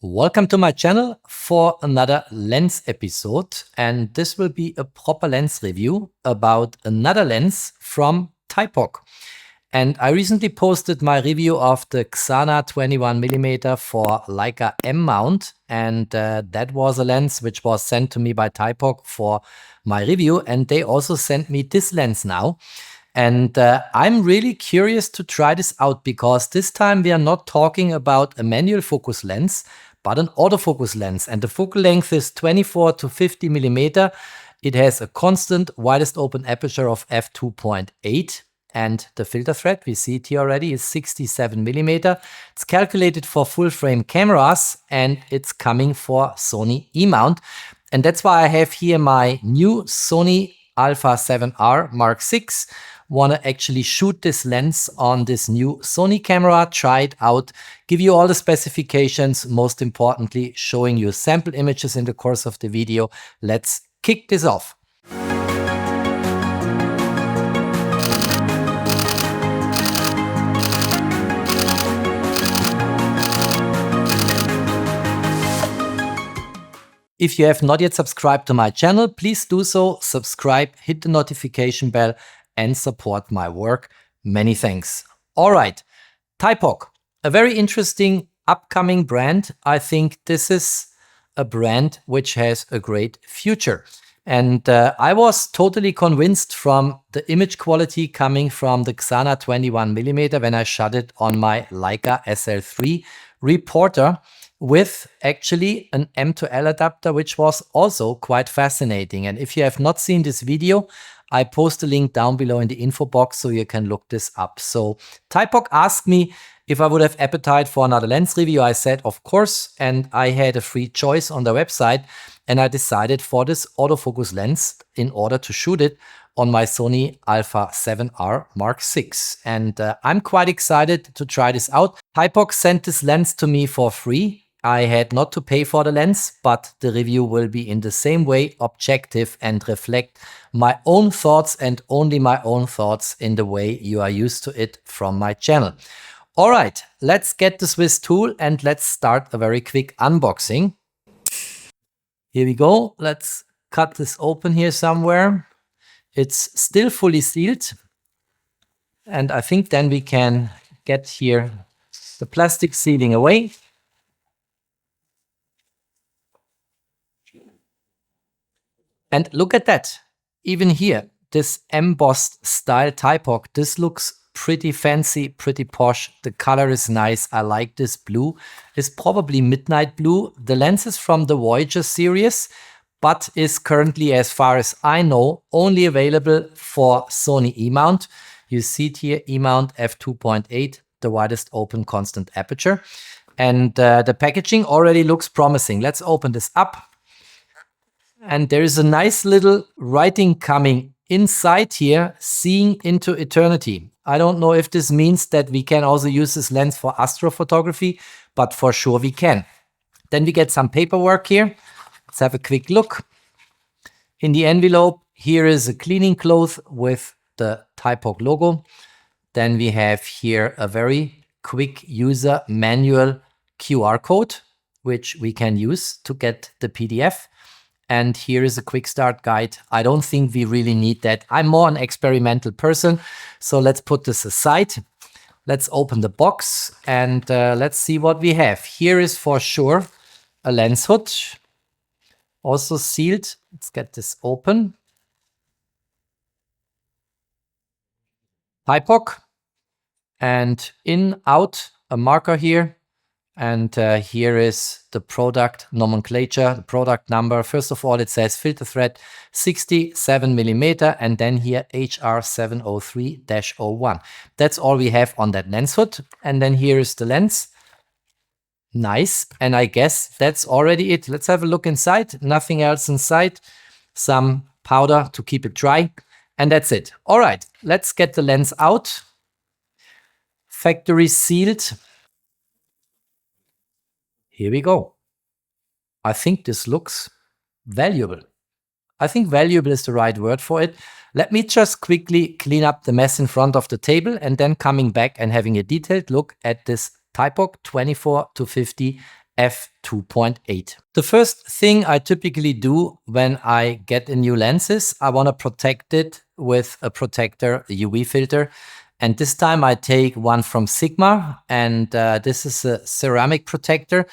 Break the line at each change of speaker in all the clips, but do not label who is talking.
Welcome to my channel for another lens episode, and this will be a proper lens review about another lens from Thypoch. And I recently posted my review of the Ksana 21mm for Leica-M mount, and that was a lens which was sent to me by Thypoch for my review, and they also sent me this lens now. And I'm really curious to try this out because this time we are not talking about a manual focus lens, but an autofocus lens. And the focal length is 24 to 50 millimeter. It has a constant widest open aperture of f2.8. And the filter thread, we see it here already, is 67 millimeter. It's calculated for full frame cameras and it's coming for Sony E-Mount. And that's why I have here my new Sony a7R Mark VI. Want to actually shoot this lens on this new Sony camera, try it out, give you all the specifications, most importantly, showing you sample images in the course of the video. Let's kick this off. If you have not yet subscribed to my channel, please do so, subscribe, hit the notification bell, and support my work. Many thanks. All right, Thypoch, a very interesting upcoming brand. I think this is a brand which has a great future. And I was totally convinced from the image quality coming from the Ksana 21mm when I shot it on my Leica SL3 reporter with actually an M2L adapter, which was also quite fascinating. And if you have not seen this video, I post a link down below in the info box so you can look this up. So Thypoch asked me if I would have appetite for another lens review. I said, of course, and I had a free choice on their website, and I decided for this autofocus lens in order to shoot it on my Sony a7R Mark VI. And I'm quite excited to try this out. Thypoch sent this lens to me for free. I had not to pay for the lens, but the review will be in the same way objective and reflect my own thoughts and only my own thoughts in the way you are used to it from my channel. All right, let's get the Swiss tool and let's start a very quick unboxing. Here we go. Let's cut this open here somewhere. It's still fully sealed. And I think then we can get here the plastic sealing away. And look at that. Even here, this embossed style Thypoch, this looks pretty fancy, pretty posh. The color is nice. I like this blue. It's probably midnight blue. The lens is from the Voyager series, but is currently, as far as I know, only available for Sony E-Mount. You see it here, E-Mount f2.8, the widest open constant aperture. And the packaging already looks promising. Let's open this up. And there is a nice little writing coming inside here, seeing into eternity. I don't know if this means that we can also use this lens for astrophotography, but for sure we can. Then we get some paperwork here. Let's have a quick look. In the envelope, here is a cleaning cloth with the Thypoch logo. Then we have here a very quick user manual QR code, which we can use to get the PDF. And here is a quick start guide. I don't think we really need that. I'm more an experimental person. So let's put this aside. Let's open the box and let's see what we have. Here is for sure a lens hood, also sealed. Let's get this open. Thypoch. And in, out, a marker here. And here is the product nomenclature, the product number. First of all, it says filter thread 67 millimeter, and then here HR703-01. That's all we have on that lens hood. And then here is the lens. Nice. And I guess that's already it. Let's have a look inside. Nothing else inside. Some powder to keep it dry. And that's it. All right, let's get the lens out. Factory sealed. Here we go. I think this looks valuable. I think valuable is the right word for it. Let me just quickly clean up the mess in front of the table and then coming back and having a detailed look at this Thypoch 24 to 50 f2.8. The first thing I typically do when I get a new lens is I want to protect it with a protector, a UV filter. And this time I take one from Sigma, and this is a ceramic protector.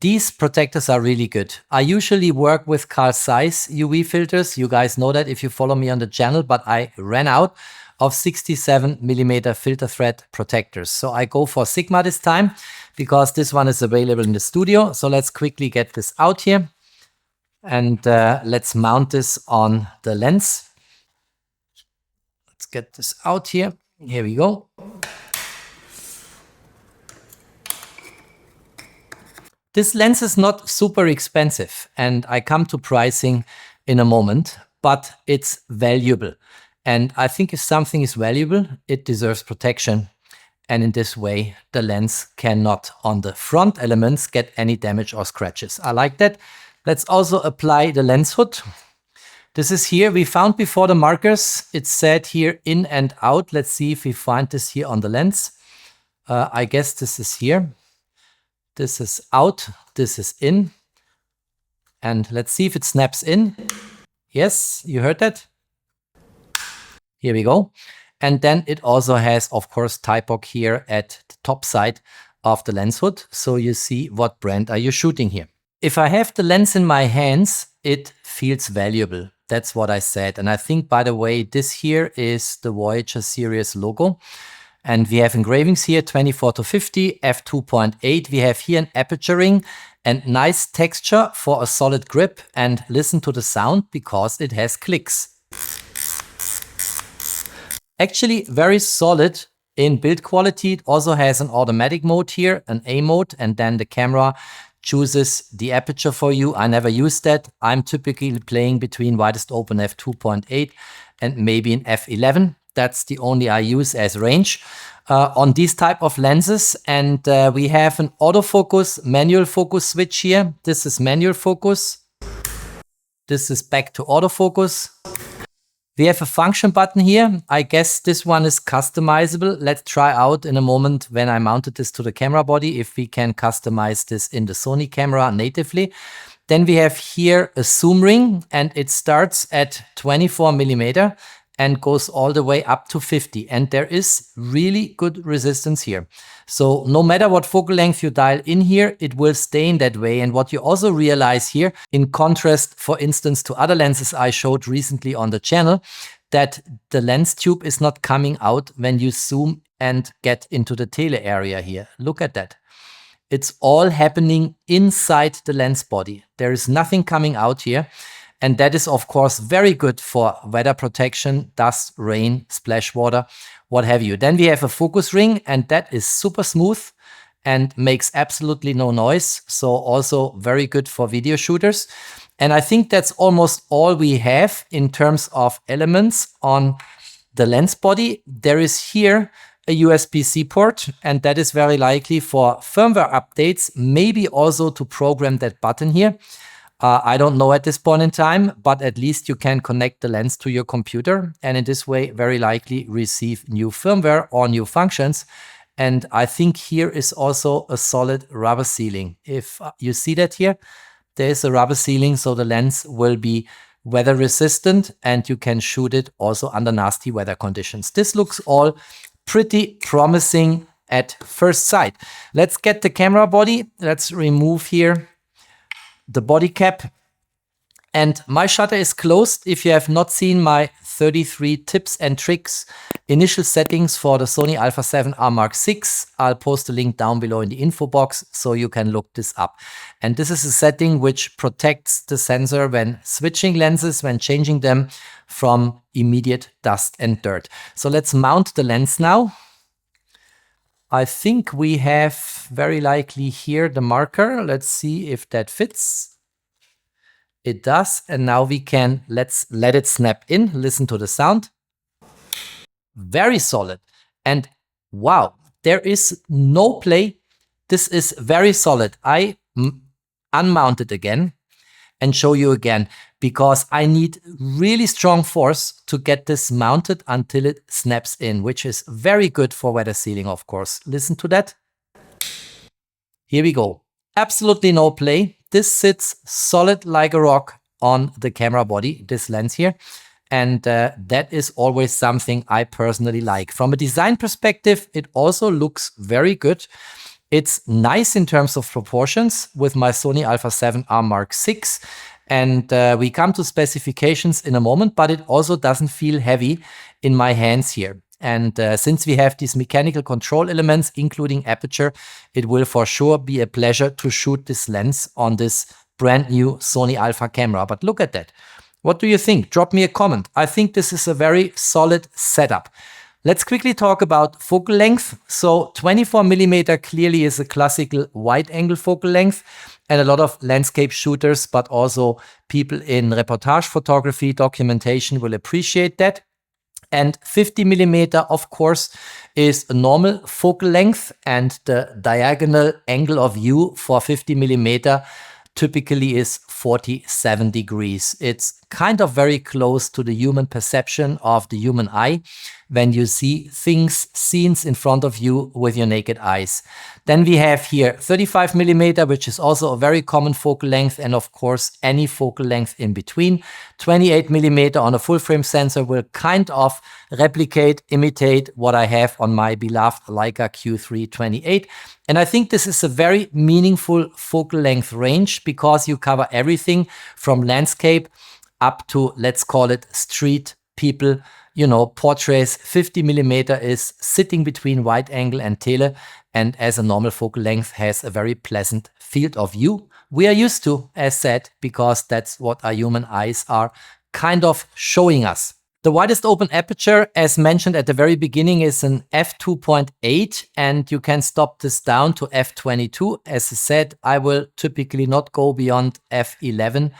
These protectors are really good. I usually work with Carl Zeiss UV filters. You guys know that if you follow me on the channel, but I ran out of 67mm filter thread protectors. So I go for Sigma this time because this one is available in the studio. So let's quickly get this out here and let's mount this on the lens. Let's get this out here. Here we go. This lens is not super expensive, and I come to pricing in a moment, but it's valuable. And I think if something is valuable, it deserves protection. And in this way, the lens cannot, on the front elements, get any damage or scratches. I like that. Let's also apply the lens hood. This is here. We found before the markers, it said here in and out. Let's see if we find this here on the lens. I guess this is here. This is out, this is in. And let's see if it snaps in. Yes, you heard that? Here we go. And then it also has, of course, Thypoch here at the top side of the lens hood. So you see what brand are you shooting here. If I have the lens in my hands, it feels valuable. That's what I said. And I think, by the way, this here is the Voyager series logo. And we have engravings here, 24-50, f2.8. We have here an aperture ring and nice texture for a solid grip. And listen to the sound because it has clicks. Actually, very solid in build quality. It also has an automatic mode here, an A mode, and then the camera chooses the aperture for you. I never use that. I'm typically playing between widest open f2.8 and maybe an f11. That's the only I use as range on these type of lenses. And we have an autofocus, manual focus switch here. This is manual focus. This is back to autofocus. We have a function button here. I guess this one is customizable. Let's try out in a moment when I mounted this to the camera body if we can customize this in the Sony camera natively. Then we have here a zoom ring, and it starts at 24mm and goes all the way up to 50. And there is really good resistance here. So no matter what focal length you dial in here, it will stay in that way. And what you also realize here, in contrast, for instance, to other lenses I showed recently on the channel, that the lens tube is not coming out when you zoom and get into the tele area here. Look at that. It's all happening inside the lens body. There is nothing coming out here. And that is, of course, very good for weather protection, dust, rain, splash water, what have you. Then we have a focus ring, and that is super smooth and makes absolutely no noise. So also very good for video shooters. And I think that's almost all we have in terms of elements on the lens body. There is here a USB-C port, and that is very likely for firmware updates, maybe also to program that button here. I don't know at this point in time, but at least you can connect the lens to your computer and in this way very likely receive new firmware or new functions. And I think here is also a solid rubber sealing. If you see that here, there is a rubber sealing, so the lens will be weather resistant and you can shoot it also under nasty weather conditions. This looks all pretty promising at first sight. Let's get the camera body. Let's remove here the body cap, and my shutter is closed. If you have not seen my 33 tips and tricks initial settings for the Sony a7R Mark VI, I'll post a link down below in the info box so you can look this up. And this is a setting which protects the sensor when switching lenses, when changing them from immediate dust and dirt. So let's mount the lens now. I think we have very likely here the marker. Let's see if that fits. It does. And now we can, let's let it snap in. Listen to the sound. Very solid. And wow, there is no play. This is very solid. I unmount it again and show you again, because I need really strong force to get this mounted until it snaps in, which is very good for weather sealing, of course. Listen to that. Here we go. absolutely no play. This sits solid like a rock on the camera body, this lens here. And that is always something I personally like. From a design perspective, it also looks very good. It's nice in terms of proportions with my Sony a7R Mark VI. And we come to specifications in a moment, but it also doesn't feel heavy in my hands here. And since we have these mechanical control elements, including aperture, it will for sure be a pleasure to shoot this lens on this brand new Sony Alpha camera. But look at that. What do you think? Drop me a comment. I think this is a very solid setup. Let's quickly talk about focal length. So 24mm clearly is a classical wide angle focal length, and a lot of landscape shooters, but also people in reportage photography, documentation will appreciate that. And 50mm, of course, is a normal focal length, and the diagonal angle of view for 50mm typically is 47 degrees. It's kind of very close to the human perception of the human eye when you see things, scenes in front of you with your naked eyes. Then we have here 35mm, which is also a very common focal length, and of course any focal length in between. 28mm on a full frame sensor will kind of replicate, imitate what I have on my beloved Leica Q3 28. And I think this is a very meaningful focal length range because you cover everything from landscape up to, let's call it, street people, you know, portraits. 50mm is sitting between wide angle and tele, and as a normal focal length has a very pleasant field of view. We are used to, as said, because that's what our human eyes are kind of showing us. The widest open aperture, as mentioned at the very beginning, is an f2.8, and you can stop this down to f22. As I said, I will typically not go beyond f11,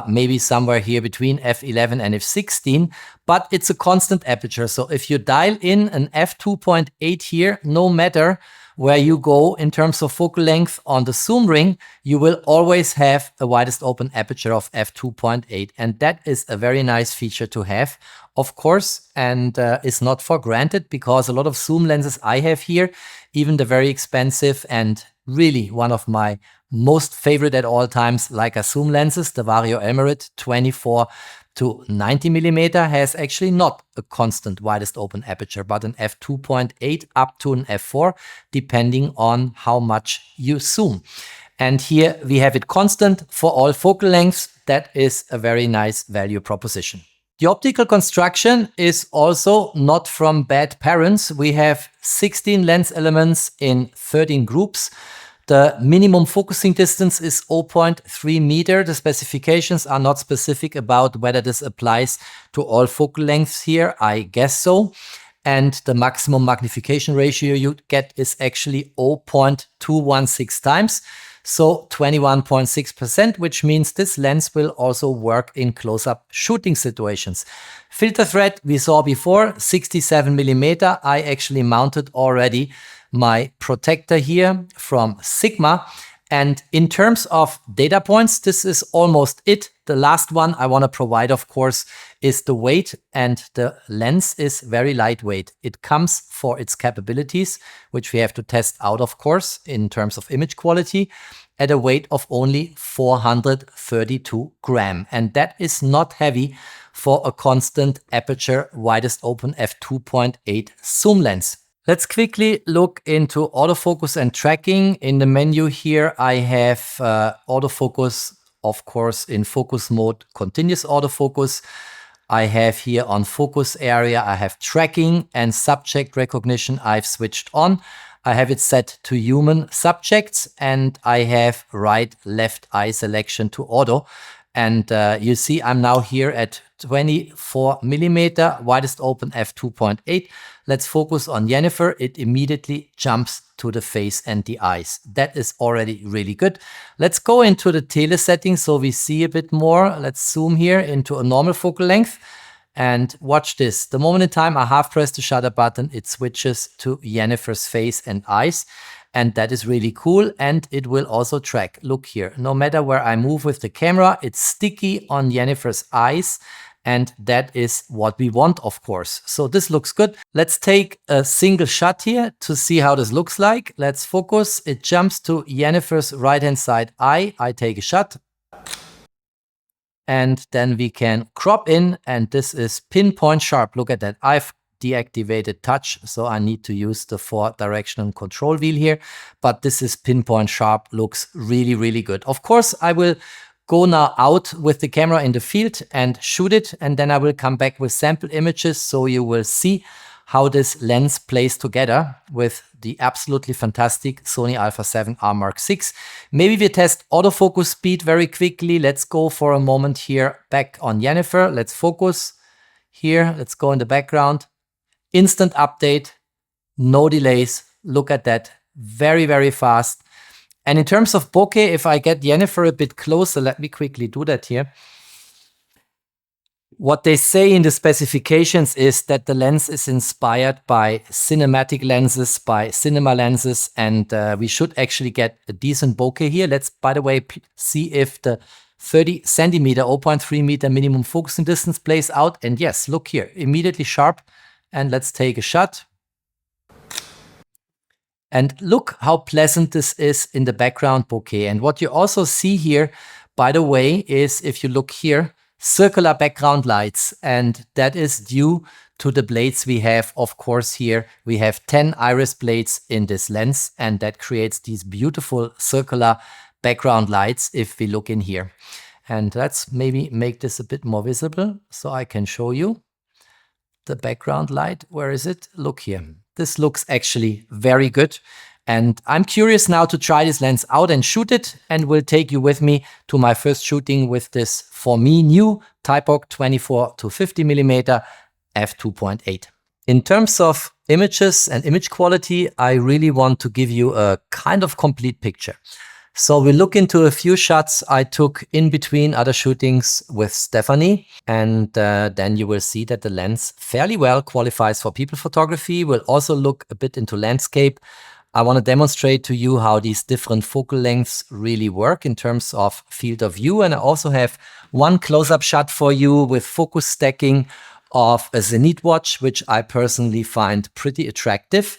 maybe somewhere here between f11 and f16, but it's a constant aperture. So if you dial in an f2.8 here, no matter where you go in terms of focal length on the zoom ring, you will always have a widest open aperture of f2.8. And that is a very nice feature to have, of course, and is not for granted, because a lot of zoom lenses I have here, even the very expensive and really one of my most favorite at all times Leica zoom lenses, the Vario Emerald 24 to 90mm, has actually not a constant widest open aperture, but an f2.8 up to an f4, depending on how much you zoom. And here we have it constant for all focal lengths. That is a very nice value proposition. The optical construction is also not from bad parents. We have 16 lens elements in 13 groups. The minimum focusing distance is 0.3 meter. The specifications are not specific about whether this applies to all focal lengths here. I guess so. And the maximum magnification ratio you get is actually 0.216 times. So 21.6%, which means this lens will also work in close-up shooting situations. Filter thread we saw before, 67mm. I actually mounted already my protector here from Sigma. And in terms of data points, this is almost it. The last one I want to provide, of course, is the weight, and the lens is very lightweight. It comes for its capabilities, which we have to test out, of course, in terms of image quality, at a weight of only 432 grams. And that is not heavy for a constant aperture widest open f2.8 zoom lens. Let's quickly look into autofocus and tracking. In the menu here, I have autofocus, of course, in focus mode, continuous autofocus. I have here on focus area, I have tracking and subject recognition I've switched on. I have it set to human subjects, and I have right, left eye selection to auto. And you see I'm now here at 24mm, widest open f2.8. Let's focus on Jennifer. It immediately jumps to the face and the eyes. That is already really good. Let's go into the tele settings so we see a bit more. Let's zoom here into a normal focal length. And watch this. The moment in time I half press the shutter button, it switches to Jennifer's face and eyes. And that is really cool. And it will also track. Look here, no matter where I move with the camera, it's sticky on Jennifer's eyes. And that is what we want, of course. So this looks good. Let's take a single shot here to see how this looks like. Let's focus. It jumps to Jennifer's right-hand side eye. I take a shot. And then we can crop in, and this is pinpoint sharp. Look at that. I've deactivated touch, so I need to use the 4-directional control wheel here. But this is pinpoint sharp. Looks really, really good. Of course, I will go now out with the camera in the field and shoot it, and then I will come back with sample images so you will see how this lens plays together with the absolutely fantastic Sony a7R Mark VI. Maybe we test autofocus speed very quickly. Let's go for a moment here back on Jennifer. Let's focus here. Let's go in the background. Instant update, no delays. Look at that, very, very fast. And in terms of bokeh, if I get Jennifer a bit closer, let me quickly do that here. What they say in the specifications is that the lens is inspired by cinematic lenses, by cinema lenses, and we should actually get a decent bokeh here. Let's, by the way, see if the 30 centimeter, 0.3 meter minimum focusing distance plays out. And yes, look here, immediately sharp. And let's take a shot. And look how pleasant this is in the background bokeh. And what you also see here, by the way, is if you look here, circular background lights. And that is due to the blades we have. Of course, here we have 10 iris blades in this lens, and that creates these beautiful circular background lights if we look in here. And let's maybe make this a bit more visible so I can show you the background light. Where is it? Look here. This looks actually very good. And I'm curious now to try this lens out and shoot it, and will take you with me to my first shooting with this, for me, new Thypoch 24 to 50 mm f2.8. In terms of images and image quality, I really want to give you a kind of complete picture. So we look into a few shots I took in between other shootings with Stephanie, and then you will see that the lens fairly well qualifies for people photography. We'll also look a bit into landscape. I want to demonstrate to you how these different focal lengths really work in terms of field of view, and I also have one close-up shot for you with focus stacking of a Zenith watch, which I personally find pretty attractive,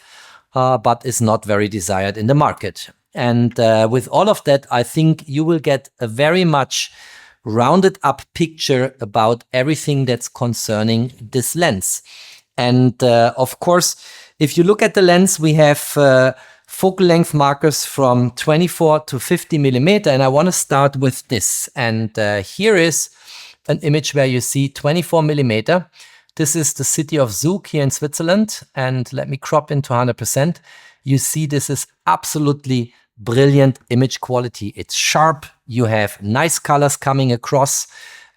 but is not very desired in the market. And with all of that, I think you will get a very much rounded up picture about everything that's concerning this lens. And of course, if you look at the lens, we have focal length markers from 24 to 50 mm. And I want to start with this. And here is an image where you see 24 mm. This is the city of Zug here in Switzerland. And let me crop into 100%. You see this is absolutely brilliant image quality. It's sharp. You have nice colors coming across.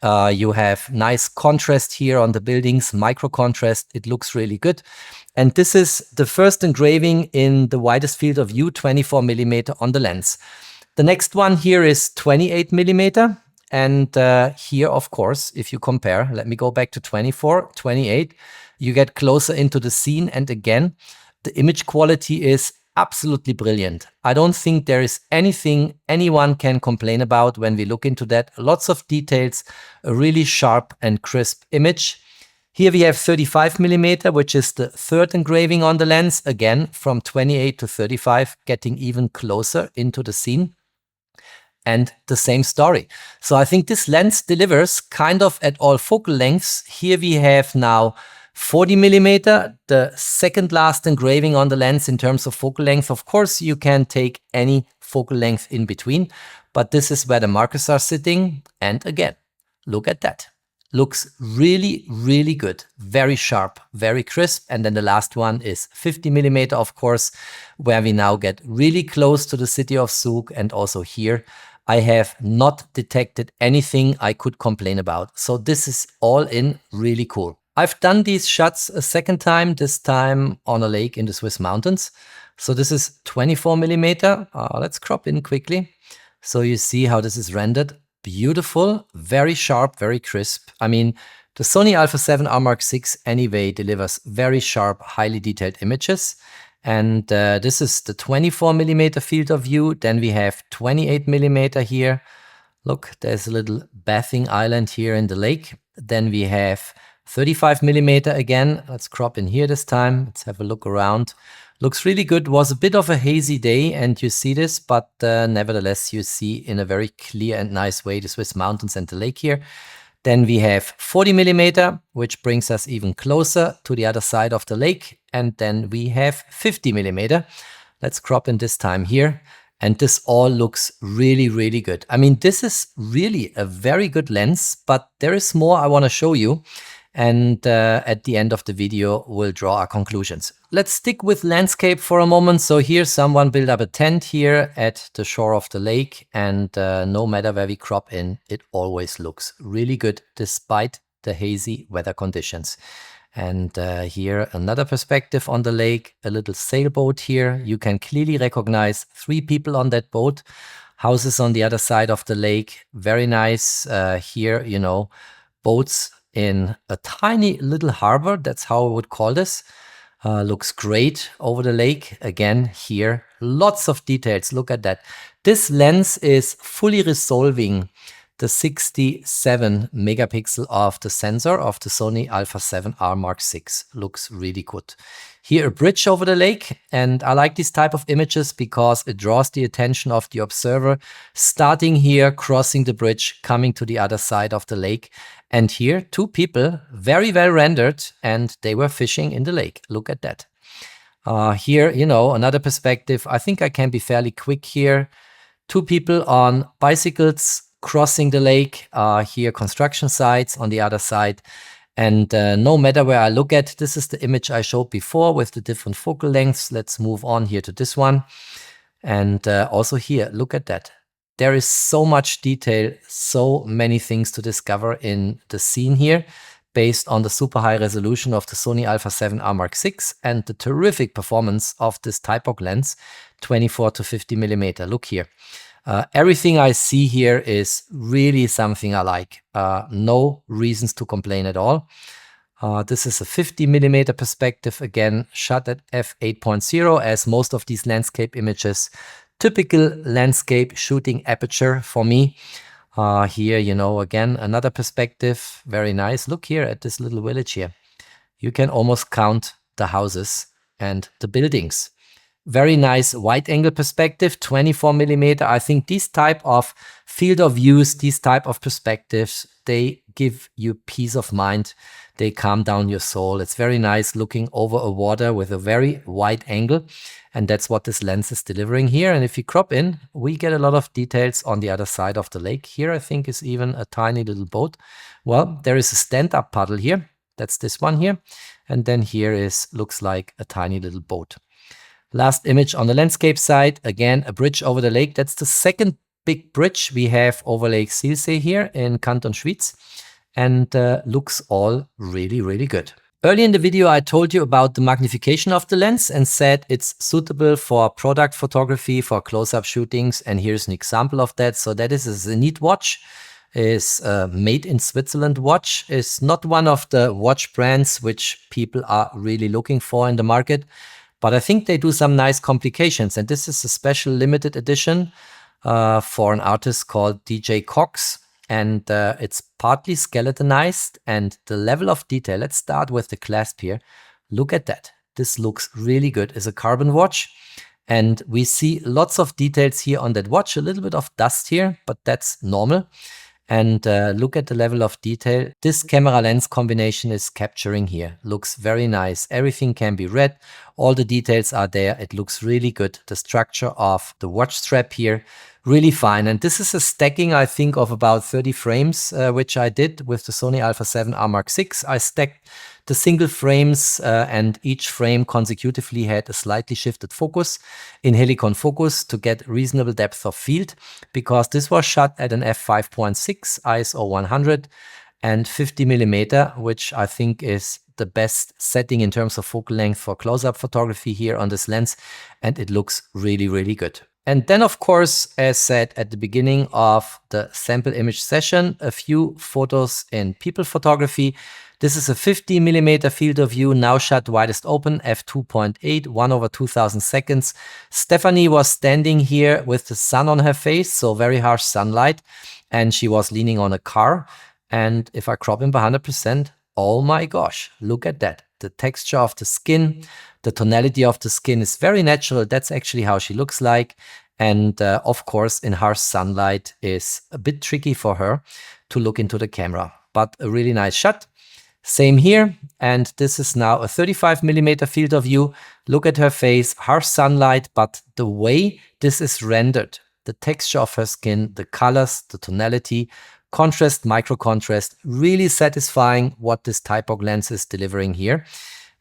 You have nice contrast here on the buildings, micro contrast. It looks really good. And this is the first engraving in the widest field of view, 24 mm on the lens. The next one here is 28 mm. And here, of course, if you compare, let me go back to 24, 28, you get closer into the scene. And again, the image quality is absolutely brilliant. I don't think there is anything anyone can complain about when we look into that. Lots of details, a really sharp and crisp image. Here we have 35 mm, which is the third engraving on the lens. Again, from 28 to 35, getting even closer into the scene. And the same story. So I think this lens delivers kind of at all focal lengths. Here we have now 40 mm, the second last engraving on the lens in terms of focal length. Of course, you can take any focal length in between, but this is where the markers are sitting. And again, look at that. Looks really, really good. Very sharp, very crisp. And then the last one is 50 mm, of course, where we now get really close to the city of Zug. And also here, I have not detected anything I could complain about. So this is all in really cool. I've done these shots a second time, this time on a lake in the Swiss mountains. So this is 24 mm. Let's crop in quickly. So you see how this is rendered. Beautiful, very sharp, very crisp. I mean, the Sony a7R Mark VI anyway delivers very sharp, highly detailed images. And this is the 24 mm field of view. Then we have 28 mm here. Look, there's a little bathing island here in the lake. Then we have 35mm again. Let's crop in here this time. Let's have a look around. Looks really good. Was a bit of a hazy day and you see this, but nevertheless you see in a very clear and nice way the Swiss mountains and the lake here. Then we have 40mm, which brings us even closer to the other side of the lake. And then we have 50mm. Let's crop in this time here. And this all looks really, really good. I mean, this is really a very good lens, but there is more I want to show you. And at the end of the video, we'll draw our conclusions. Let's stick with landscape for a moment. So here someone built up a tent here at the shore of the lake. And no matter where we crop in, it always looks really good despite the hazy weather conditions. And here another perspective on the lake, a little sailboat here. You can clearly recognize 3 people on that boat. Houses on the other side of the lake. Very nice here, you know, boats in a tiny little harbor. That's how I would call this. Looks great over the lake. Again, here, lots of details. Look at that. This lens is fully resolving the 67 megapixel of the sensor of the Sony a7R Mark VI. Looks really good. Here a bridge over the lake, and I like this type of images because it draws the attention of the observer, starting here, crossing the bridge, coming to the other side of the lake. And here 2 people, very well rendered, and they were fishing in the lake. Look at that. Here, you know, another perspective. I think I can be fairly quick here. 2 people on bicycles crossing the lake. Here construction sites on the other side. And no matter where I look at, this is the image I showed before with the different focal lengths. Let's move on here to this one. And also here, look at that. There is so much detail, so many things to discover in the scene here, based on the super high resolution of the Sony a7R Mark VI and the terrific performance of this Thypoch lens, 24 to 50mm. Look here. Everything I see here is really something I like. No reasons to complain at all. This is a 50mm perspective, again, shot at f8.0, as most of these landscape images. Typical landscape shooting aperture for me. Here, you know, again, another perspective. Very nice. Look here at this little village here. You can almost count the houses and the buildings. Very nice wide angle perspective, 24mm. I think these type of field of views, these type of perspectives, they give you peace of mind. They calm down your soul. It's very nice looking over a water with a very wide angle. And that's what this lens is delivering here. And if you crop in, we get a lot of details on the other side of the lake. Here, I think, is even a tiny little boat. Well, there is a stand-up paddle here. That's this one here. And then here is, looks like a tiny little boat. Last image on the landscape side, again, a bridge over the lake. That's the second big bridge we have over Lake Silsee here in Canton Schwyz, and looks all really, really good. Early in the video, I told you about the magnification of the lens and said it's suitable for product photography, for close-up shootings, and here's an example of that. So that is a Zenith watch. Is a made in Switzerland watch. Is not one of the watch brands which people are really looking for in the market. But I think they do some nice complications, and this is a special limited edition for an artist called DJ Cox, and it's partly skeletonized, and the level of detail, let's start with the clasp here. Look at that. This looks really good. It's a carbon watch, and we see lots of details here on that watch, a little bit of dust here, but that's normal. And look at the level of detail this camera lens combination is capturing here. Looks very nice. Everything can be read. All the details are there. It looks really good. The structure of the watch strap here, really fine. And this is a stacking, I think, of about 30 frames, which I did with the Sony a7R Mark VI. I stacked the single frames and each frame consecutively had a slightly shifted focus in helicon focus to get reasonable depth of field, because this was shot at an f5.6 ISO 100 and 50mm, which I think is the best setting in terms of focal length for close-up photography here on this lens, and it looks really, really good. And then, of course, as said at the beginning of the sample image session, a few photos in people photography. This is a 50mm field of view, now shot widest open, f2.8, 1/2000 seconds. Stephanie was standing here with the sun on her face, so very harsh sunlight, and she was leaning on a car. And if I crop him by 100%, oh my gosh, look at that. The texture of the skin, the tonality of the skin is very natural. That's actually how she looks like. And of course, in harsh sunlight is a bit tricky for her to look into the camera, but a really nice shot. Same here. And this is now a 35mm field of view. Look at her face, harsh sunlight, but the way this is rendered, the texture of her skin, the colors, the tonality, contrast, micro contrast, really satisfying what this Thypoch lens is delivering here.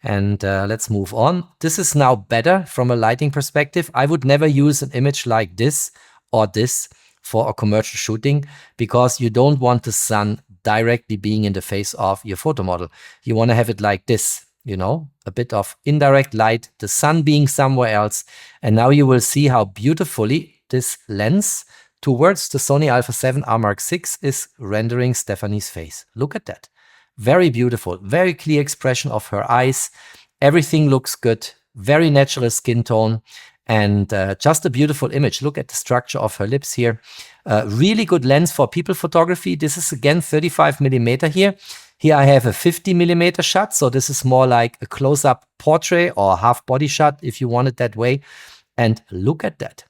And let's move on. This is now better from a lighting perspective. I would never use an image like this or this for a commercial shooting because you don't want the sun directly being in the face of your photo model. You want to have it like this, you know, a bit of indirect light, the sun being somewhere else. And now you will see how beautifully this lens towards the Sony a7R Mark VI is rendering Stephanie's face. Look at that. Very beautiful, very clear expression of her eyes. Everything looks good, very natural skin tone, and just a beautiful image. Look at the structure of her lips here. Really good lens for people photography. This is again 35mm here. Here I have a 50mm shot, so this is more like a close-up portrait or half body shot if you want it that way. And look at that.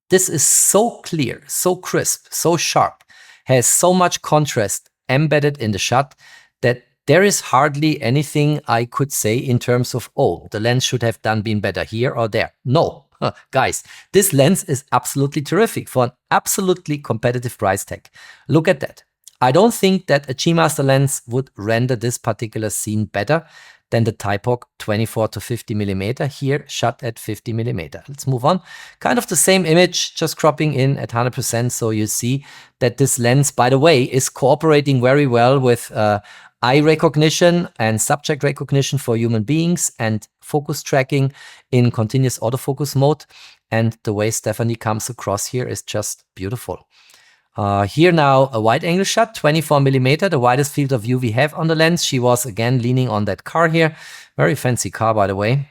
This is so clear, so crisp, so sharp, has so much contrast embedded in the shot that there is hardly anything I could say in terms of, oh, the lens should have been better here or there. No, guys, this lens is absolutely terrific for an absolutely competitive price tag. Look at that. I don't think that a G Master lens would render this particular scene better than the Thypoch 24 to 50mm here shot at 50mm. Let's move on. Kind of the same image, just cropping in at 100%. So you see that this lens, by the way, is cooperating very well with eye recognition and subject recognition for human beings and focus tracking in continuous autofocus mode. And the way Stephanie comes across here is just beautiful. Here now a wide angle shot, 24mm, the widest field of view we have on the lens. She was again leaning on that car here. Very fancy car, by the way.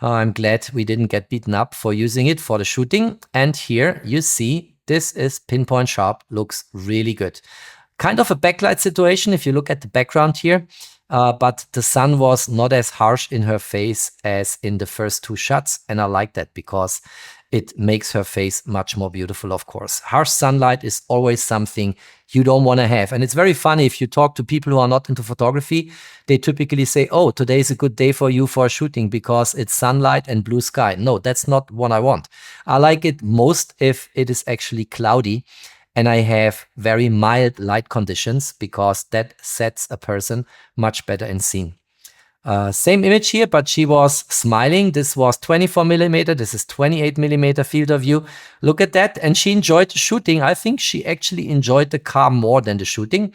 I'm glad we didn't get beaten up for using it for the shooting. And here you see this is pinpoint sharp, looks really good. Kind of a backlight situation if you look at the background here, but the sun was not as harsh in her face as in the first two shots. And I like that because it makes her face much more beautiful, of course. Harsh sunlight is always something you don't want to have. And it's very funny if you talk to people who are not into photography, they typically say, oh, today is a good day for you for a shooting because it's sunlight and blue sky. No, that's not what I want. I like it most if it is actually cloudy and I have very mild light conditions because that sets a person much better in scene. Same image here, but she was smiling. This was 24mm. This is 28mm field of view. Look at that. And she enjoyed the shooting. I think she actually enjoyed the car more than the shooting,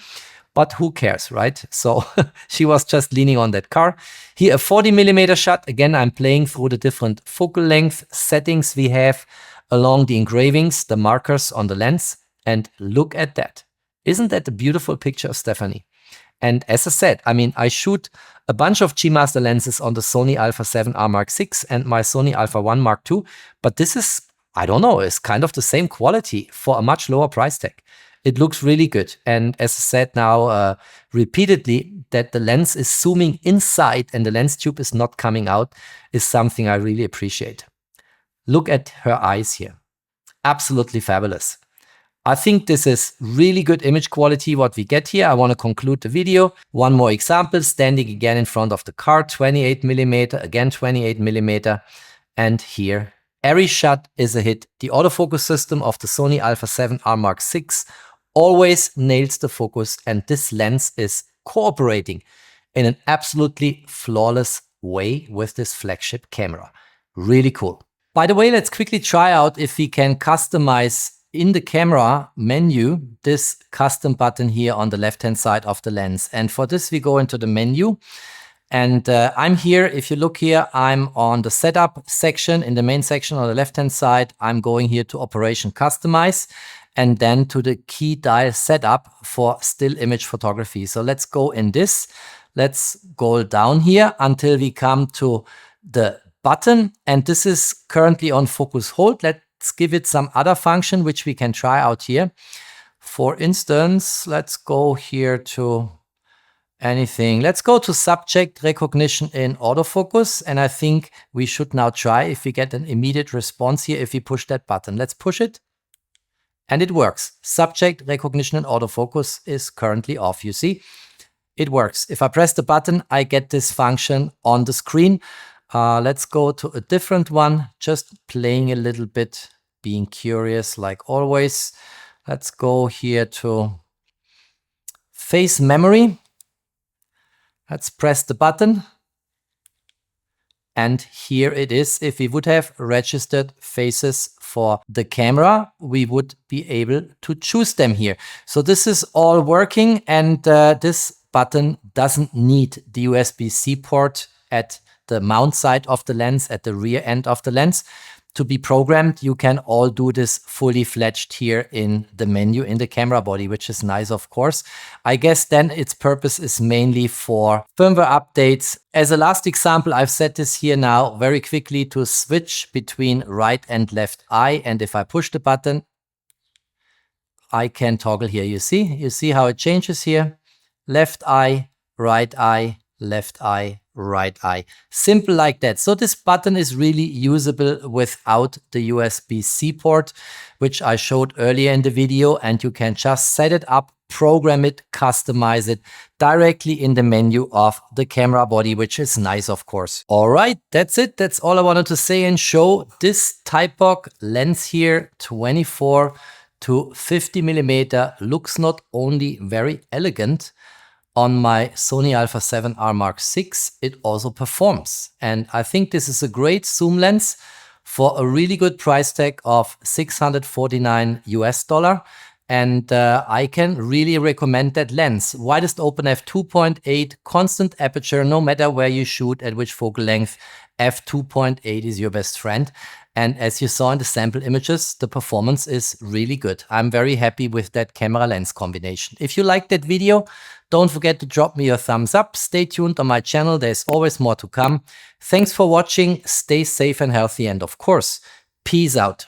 but who cares, right? So she was just leaning on that car. Here, a 40mm shot. Again, I'm playing through the different focal length settings we have along the engravings, the markers on the lens. And look at that. Isn't that a beautiful picture of Stephanie? And as I said, I mean, I shoot a bunch of G Master lenses on the Sony a7R Mark VI and my Sony Alpha 1 Mark II. But this is, I don't know, it's kind of the same quality for a much lower price tag. It looks really good. And as I said now repeatedly, that the lens is zooming inside and the lens tube is not coming out is something I really appreciate. Look at her eyes here. Absolutely fabulous. I think this is really good image quality what we get here. I want to conclude the video. One more example, standing again in front of the car, 28mm, again 28mm. And here, every shot is a hit. The autofocus system of the Sony a7R Mark VI always nails the focus, and this lens is cooperating in an absolutely flawless way with this flagship camera. Really cool. By the way, let's quickly try out if we can customize in the camera menu this custom button here on the left hand side of the lens. And for this we go into the menu, and I'm here. If you look here, I'm on the setup section. In the main section on the left hand side, I'm going here to operation customize and then to the key dial setup for still image photography. So let's go in this. Let's go down here until we come to the button, and this is currently on focus hold. Let's give it some other function which we can try out here. For instance, let's go here to anything. Let's go to subject recognition in autofocus. And I think we should now try if we get an immediate response here if we push that button. Let's push it. And it works. Subject recognition in autofocus is currently off. You see, it works. If I press the button, I get this function on the screen. Let's go to a different one, just playing a little bit, being curious like always. Let's go here to face memory. Let's press the button. And here it is. If we would have registered faces for the camera, we would be able to choose them here. So this is all working, and this button doesn't need the USB-C port at the mount side of the lens, at the rear end of the lens. To be programmed, you can all do this fully fledged here in the menu in the camera body, which is nice, of course. I guess then its purpose is mainly for firmware updates. As a last example, I've set this here now very quickly to switch between right and left eye. And if I push the button, I can toggle here. You see how it changes here. Left eye, right eye, left eye, right eye. Simple like that. So this button is really usable without the USB-C port, which I showed earlier in the video, and you can just set it up, program it, customize it directly in the menu of the camera body, which is nice, of course. All right, that's it. That's all I wanted to say and show. This Thypoch lens here, 24 to 50 millimeter, looks not only very elegant on my Sony a7R Mark VI, it also performs. And I think this is a great zoom lens for a really good price tag of $649 US. And I can really recommend that lens. Widest open f2.8, constant aperture, no matter where you shoot, at which focal length, f2.8 is your best friend. And as you saw in the sample images, the performance is really good. I'm very happy with that camera lens combination. If you liked that video, don't forget to drop me your thumbs up. Stay tuned on my channel. There's always more to come. Thanks for watching. Stay safe and healthy. And of course, peace out.